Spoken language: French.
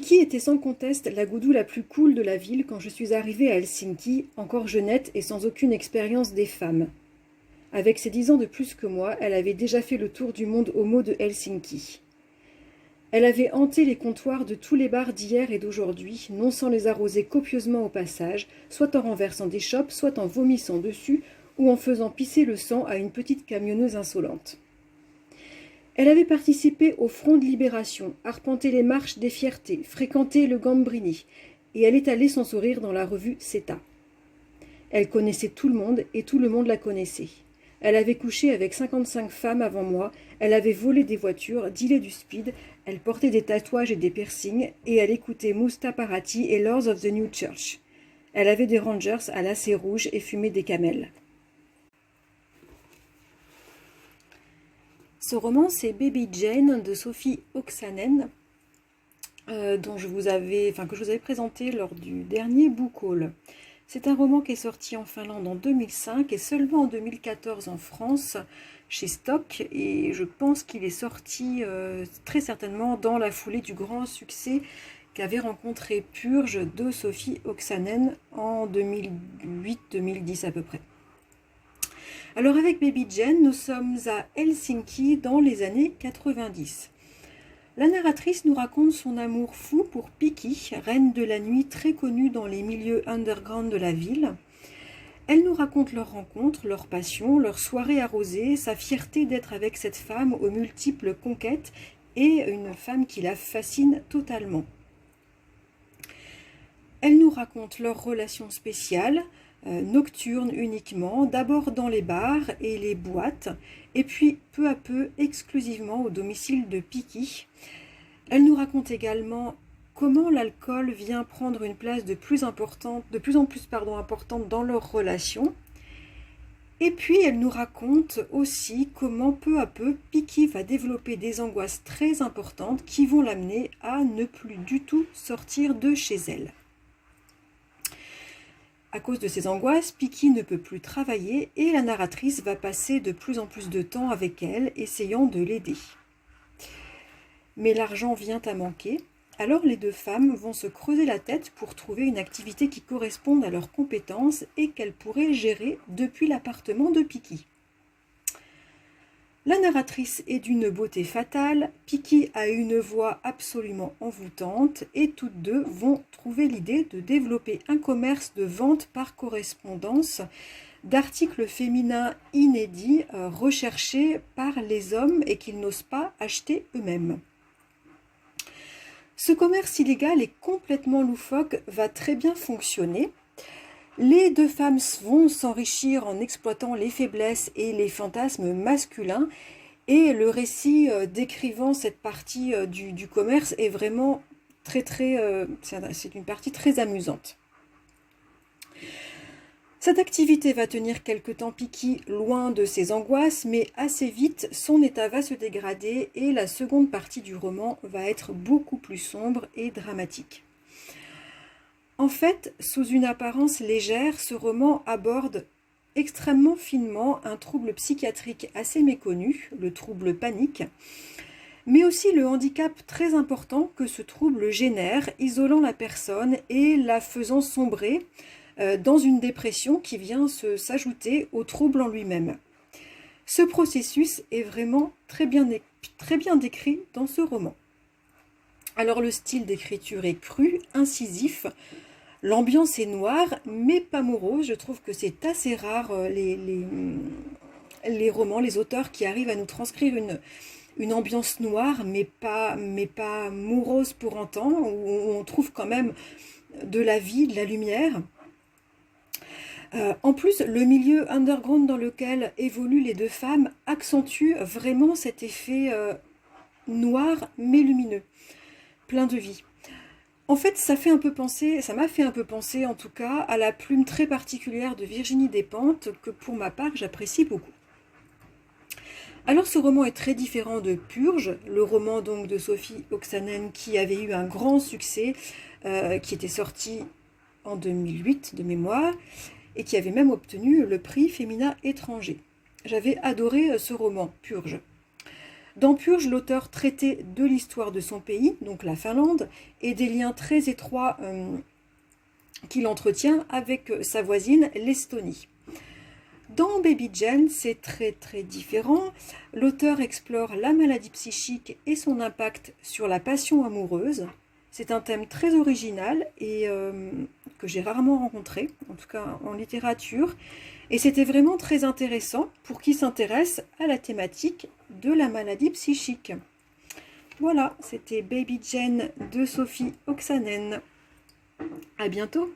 Piki était sans conteste la goudou la plus cool de la ville quand je suis arrivée à Helsinki, encore jeunette et sans aucune expérience des femmes. Avec ses 10 ans de plus que moi, elle avait déjà fait le tour du monde homo de Helsinki. Elle avait hanté les comptoirs de tous les bars d'hier et d'aujourd'hui, non sans les arroser copieusement au passage, soit en renversant des chopes, soit en vomissant dessus, ou en faisant pisser le sang à une petite camionneuse insolente. Elle avait participé au Front de Libération, arpenté les marches des fiertés, fréquenté le Gambrini, et elle étalait son sourire dans la revue CETA. Elle connaissait tout le monde et tout le monde la connaissait. Elle avait couché avec 55 femmes avant moi, elle avait volé des voitures, dealé du speed, elle portait des tatouages et des piercings, et elle écoutait Musta Parati et Lords of the New Church. Elle avait des Rangers à lacets rouges et fumait des camels. Ce roman, c'est Baby Jane de Sophie Oksanen, que je vous avais présenté lors du dernier book haul. C'est un roman qui est sorti en Finlande en 2005 et seulement en 2014 en France chez Stock, et je pense qu'il est sorti très certainement dans la foulée du grand succès qu'avait rencontré Purge de Sophie Oksanen en 2008-2010 à peu près. Alors avec Baby Jane, nous sommes à Helsinki dans les années 90. La narratrice nous raconte son amour fou pour Piki, reine de la nuit très connue dans les milieux underground de la ville. Elle nous raconte leurs rencontres, leurs passions, leurs soirées arrosées, sa fierté d'être avec cette femme aux multiples conquêtes et une femme qui la fascine totalement. Elle nous raconte leurs relations spéciales, nocturnes uniquement, d'abord dans les bars et les boîtes, et puis peu à peu exclusivement au domicile de Piki. Elle nous raconte également comment l'alcool vient prendre une place de plus en plus importante dans leur relation. Et puis elle nous raconte aussi comment peu à peu Piki va développer des angoisses très importantes qui vont l'amener à ne plus du tout sortir de chez elle. À cause de ces angoisses, Piki ne peut plus travailler et la narratrice va passer de plus en plus de temps avec elle, essayant de l'aider. Mais l'argent vient à manquer, alors les deux femmes vont se creuser la tête pour trouver une activité qui corresponde à leurs compétences et qu'elles pourraient gérer depuis l'appartement de Piki. La narratrice est d'une beauté fatale, Piki a une voix absolument envoûtante et toutes deux vont trouver l'idée de développer un commerce de vente par correspondance d'articles féminins inédits recherchés par les hommes et qu'ils n'osent pas acheter eux-mêmes. Ce commerce illégal et complètement loufoque va très bien fonctionner. Les deux femmes vont s'enrichir en exploitant les faiblesses et les fantasmes masculins et le récit décrivant cette partie du commerce est vraiment c'est une partie très amusante. Cette activité va tenir quelque temps Piki loin de ses angoisses, mais assez vite son état va se dégrader et la seconde partie du roman va être beaucoup plus sombre et dramatique. En fait, sous une apparence légère, ce roman aborde extrêmement finement un trouble psychiatrique assez méconnu, le trouble panique, mais aussi le handicap très important que ce trouble génère, isolant la personne et la faisant sombrer dans une dépression qui vient s'ajouter au trouble en lui-même. Ce processus est vraiment très bien décrit dans ce roman. Alors le style d'écriture est cru, incisif. L'ambiance est noire, mais pas morose. Je trouve que c'est assez rare les romans, les auteurs qui arrivent à nous transcrire une ambiance noire, mais pas morose pour autant, où on trouve quand même de la vie, de la lumière. En plus, le milieu underground dans lequel évoluent les deux femmes accentue vraiment cet effet noir mais lumineux, plein de vie. En fait, ça m'a fait un peu penser en tout cas à la plume très particulière de Virginie Despentes que pour ma part j'apprécie beaucoup. Alors ce roman est très différent de Purge, le roman donc de Sophie Oksanen qui avait eu un grand succès, qui était sorti en 2008 de mémoire et qui avait même obtenu le prix Femina étranger. J'avais adoré ce roman, Purge. Dans Purge, l'auteur traitait de l'histoire de son pays, donc la Finlande, et des liens très étroits qu'il entretient avec sa voisine, l'Estonie. Dans Baby Jane, c'est très très différent. L'auteur explore la maladie psychique et son impact sur la passion amoureuse. C'est un thème très original et que j'ai rarement rencontré, en tout cas en littérature. Et c'était vraiment très intéressant pour qui s'intéresse à la thématique de la maladie psychique. Voilà, c'était Baby Jane de Sophie Oksanen. À bientôt!